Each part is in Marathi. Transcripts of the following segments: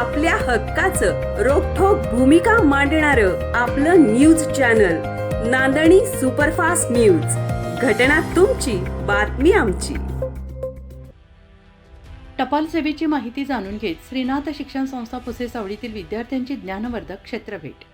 आपल्या हक्काचं रोखठोक भूमिका मांडणारं आपलं न्यूज चॅनल नांदणी सुपरफास्ट न्यूज. घटना तुमची, बातमी आमची. टपाल सेवेची माहिती जाणून घेत श्रीनाथ शिक्षण संस्था पुसेसावळीतील विद्यार्थ्यांची ज्ञानवर्धक क्षेत्रभेट.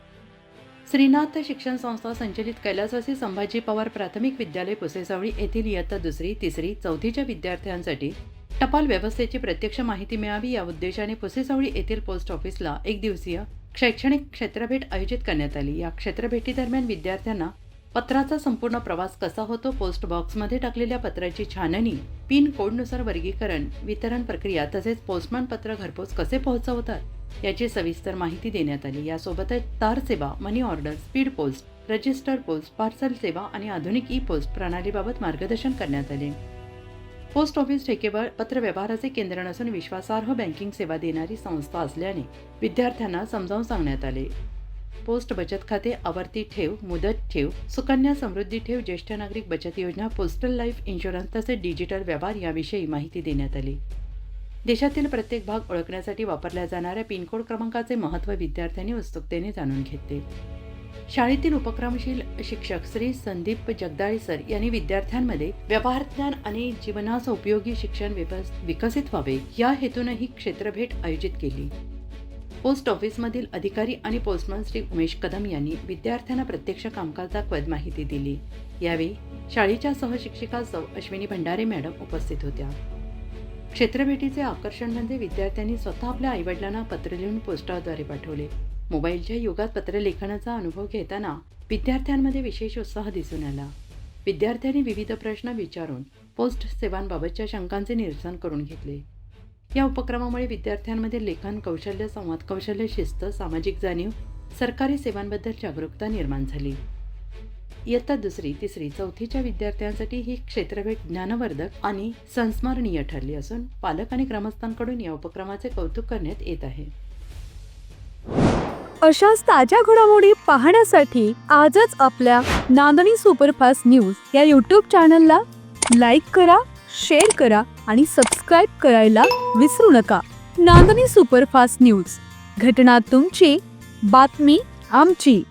श्रीनाथ शिक्षण संस्था संचलित कैलासवासी संभाजी पवार प्राथमिक विद्यालय पुसेसावळी येथील इयत्ता 2री, 3री, 4थीच्या विद्यार्थ्यांसाठी टपाल व्यवस्थेची प्रत्यक्ष माहिती मिळावी या उद्देशाने पुसेसावळी येथील पोस्ट ऑफिसला एक दिवसीय शैक्षणिक क्षेत्रभेट आयोजित करण्यात आली. या क्षेत्रभेटीदरम्यान विद्यार्थ्यांना पत्राचा संपूर्ण प्रवास कसा होतो, पोस्ट बॉक्समध्ये टाकलेल्या पत्राची छाननी, पिन कोडनुसार वर्गीकरण, वितरण प्रक्रिया तसेच पोस्टमॅन पत्र घरपोच कसे पोहोचवतात याची सविस्तर माहिती देण्यात आली. यासोबतच तार सेवा, money order, speed post, register post, parcel सेवा आणि आधुनिक ई पोस्ट प्रणालीबाबत मार्गदर्शन करण्यात आले. पोस्ट ऑफिस हे केवळ पत्रव्यवहाराचे केंद्र नसून विश्वासार्ह बँकिंग सेवा देणारी संस्था असल्याने विद्यार्थ्यांना समजावून सांगण्यात आले. पोस्ट बचत खाते, आवर्ती ठेव, मुदत ठेव, सुकन्या समृद्धी ठेव, ज्येष्ठ नागरिक बचत योजना, पोस्टल लाईफ इन्शुरन्स तसेच डिजिटल व्यवहार याविषयी माहिती देण्यात आली. देशातील प्रत्येक भाग ओळखण्यासाठी वापरल्या जाणाऱ्या पिनकोड क्रमांकाचे महत्त्व विद्यार्थ्यांनी उत्सुकतेने जाणून घेतले. शाळेतील उपक्रमशील शिक्षक श्री संदीप जगदाळे सर यांनी विद्यार्थ्यांमध्ये व्यवहारज्ञान आणि जीवनास उपयोगी शिक्षण विकसित व्हावे या हेतूने ही क्षेत्रभेट आयोजित केली. पोस्ट ऑफिसमधील अधिकारी आणि पोस्टमन श्री उमेश कदम यांनी विद्यार्थ्यांना प्रत्यक्ष कामकाज दाखवत माहिती दिली. यावेळी शाळेच्या सहशिक्षिका सौ अश्विनी भंडारे मॅडम उपस्थित होत्या. क्षेत्रभेटीचे आकर्षण म्हणजे विद्यार्थ्यांनी स्वतः आपल्या आईवडिलांना पत्र लिहून पोस्टाद्वारे पाठवले. मोबाईलच्या युगात पत्रलेखनाचा अनुभव घेताना विद्यार्थ्यांमध्ये विशेष उत्साह दिसून आला. विद्यार्थ्यांनी विविध प्रश्न विचारून पोस्ट सेवांबाबतच्या शंकांचे निरसन करून घेतले. या उपक्रमामुळे विद्यार्थ्यांमध्ये लेखन कौशल्य, संवाद कौशल्य, शिस्त, सामाजिक जाणीव, सरकारी सेवांबद्दल जागरूकता निर्माण झाली. इयत्ता 2री, 3री, 4थीच्या विद्यार्थ्यांसाठी ही क्षेत्रभेट ज्ञानवर्धक आणि संस्मरणीय ठरली असून पालक आणि ग्रामस्थांकडून या उपक्रमाचे कौतुक करण्यात येत आहे. अशाच ताज्या घडामोडी पाहण्यासाठी आजच आपल्या नांदणी सुपरफास्ट न्यूज या यूट्यूब चॅनलला लाईक करा, शेअर करा आणि सबस्क्राईब करायला विसरू नका. नांदणी सुपरफास्ट न्यूज, घटना तुमची, बातमी आमची.